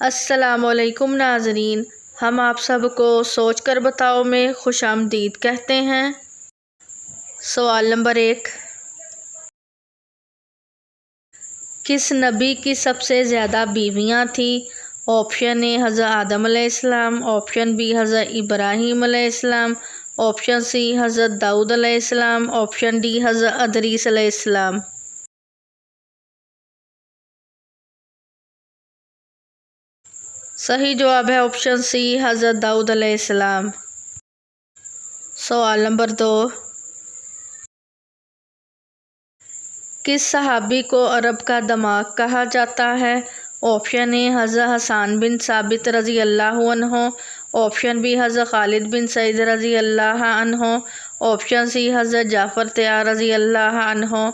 السلام علیکم ناظرین، ہم آپ سب کو سوچ کر بتاؤ میں خوش آمدید کہتے ہیں۔ سوال نمبر 1، کس نبی کی سب سے زیادہ بیویاں تھیں؟ آپشن اے حضرت آدم علیہ السلام، آپشن بی حضرت ابراہیم علیہ السلام، آپشن سی حضرت داؤد علیہ السلام، آپشن ڈی حضرت ادریس علیہ السلام۔ صحیح جواب ہے آپشن سی حضرت داؤد علیہ السلام۔ سوال نمبر 2، کس صحابی کو عرب کا دماغ کہا جاتا ہے؟ آپشن اے حضرت حسان بن ثابت رضی اللہ عنہ، آپشن بی حضرت خالد بن سعید رضی اللہ عنہ، آپشن سی حضرت جعفر طیار رضی اللہ عنہ،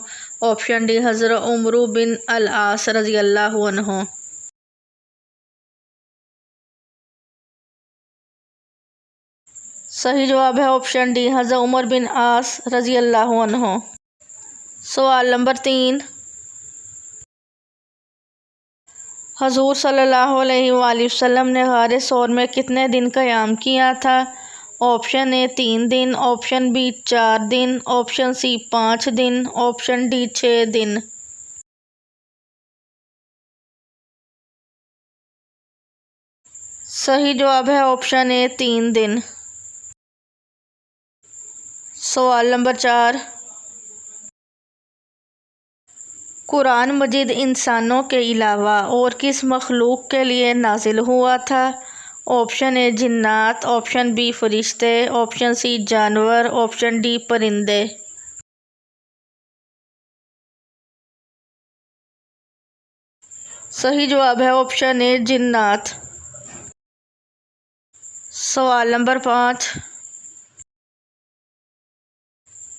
آپشن ڈی حضرت عمرو بن العاص رضی اللہ عنہ۔ صحیح جواب ہے آپشن ڈی حضرت عمر بن عاص رضی اللہ عنہ۔ سوال نمبر 3، حضور صلی اللہ علیہ وآلہ وسلم نے غار ثور میں کتنے دن قیام کیا تھا؟ آپشن اے 3 دن، آپشن بی 4 دن، آپشن سی 5 دن، آپشن ڈی 6 دن۔ صحیح جواب ہے آپشن اے 3 دن۔ سوال نمبر 4، قرآن مجید انسانوں کے علاوہ اور کس مخلوق کے لیے نازل ہوا تھا؟ آپشن اے جنات، آپشن بی فرشتے، آپشن سی جانور، آپشن ڈی پرندے۔ صحیح جواب ہے آپشن اے جنات۔ سوال نمبر 5،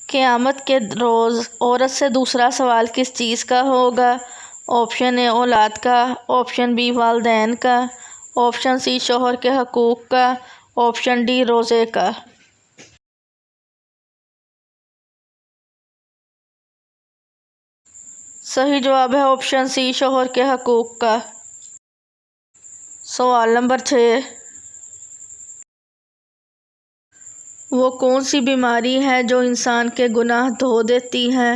قیامت کے روز عورت سے دوسرا سوال کس چیز کا ہوگا؟ آپشن اے اولاد کا، آپشن بی والدین کا، آپشن سی شوہر کے حقوق کا، آپشن ڈی روزے کا۔ صحیح جواب ہے آپشن سی شوہر کے حقوق کا۔ سوال نمبر 6، وہ کون سی بیماری ہے جو انسان کے گناہ دھو دیتی ہے؟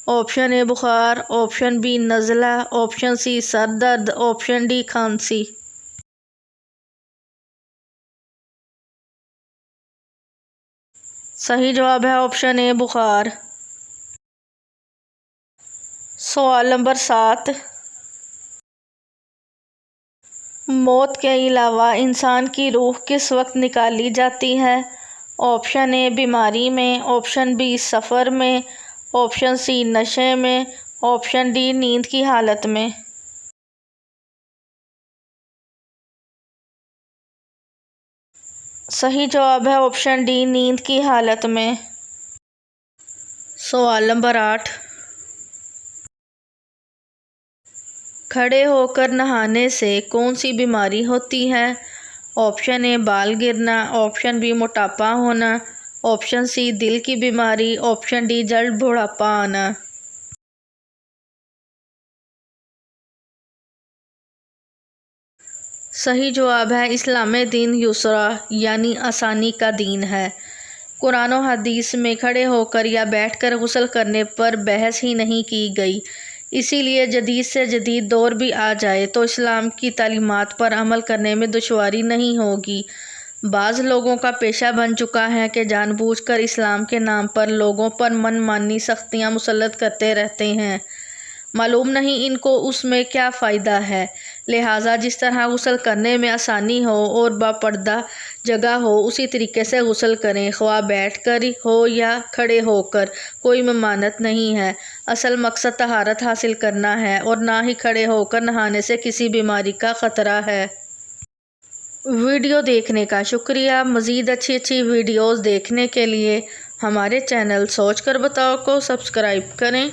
آپشن اے بخار، آپشن بی نزلہ، آپشن سی سر درد، آپشن ڈی کھانسی۔ صحیح جواب ہے آپشن اے بخار۔ سوال نمبر 7، موت کے علاوہ انسان کی روح کس وقت نکالی جاتی ہے؟ آپشن اے بیماری میں، آپشن بی سفر میں، آپشن سی نشے میں، آپشن ڈی نیند کی حالت میں۔ صحیح جواب ہے آپشن ڈی نیند کی حالت میں۔ سوال نمبر 8، کھڑے ہو کر نہانے سے کون سی بیماری ہوتی ہے؟ آپشن اے بال گرنا، آپشن بی موٹاپا ہونا، آپشن سی دل کی بیماری، آپشن ڈی جلد بڑھاپا آنا۔ صحیح جواب ہے اسلام دین یسرا یعنی آسانی کا دین ہے۔ قرآن و حدیث میں کھڑے ہو کر یا بیٹھ کر غسل کرنے پر بحث ہی نہیں کی گئی، اسی لیے جدید سے جدید دور بھی آ جائے تو اسلام کی تعلیمات پر عمل کرنے میں دشواری نہیں ہوگی۔ بعض لوگوں کا پیشہ بن چکا ہے کہ جان بوجھ کر اسلام کے نام پر لوگوں پر من مانی سختیاں مسلط کرتے رہتے ہیں، معلوم نہیں ان کو اس میں کیا فائدہ ہے، لہٰذا جس طرح غسل کرنے میں آسانی ہو اور باپردہ جگہ ہو اسی طریقے سے غسل کریں، خواہ بیٹھ کر ہو یا کھڑے ہو کر، کوئی ممانعت نہیں ہے۔ اصل مقصد طہارت حاصل کرنا ہے اور نہ ہی کھڑے ہو کر نہانے سے کسی بیماری کا خطرہ ہے۔ ویڈیو دیکھنے کا شکریہ۔ مزید اچھی ویڈیوز دیکھنے کے لیے ہمارے چینل سوچ کر بتاؤ کو سبسکرائب کریں۔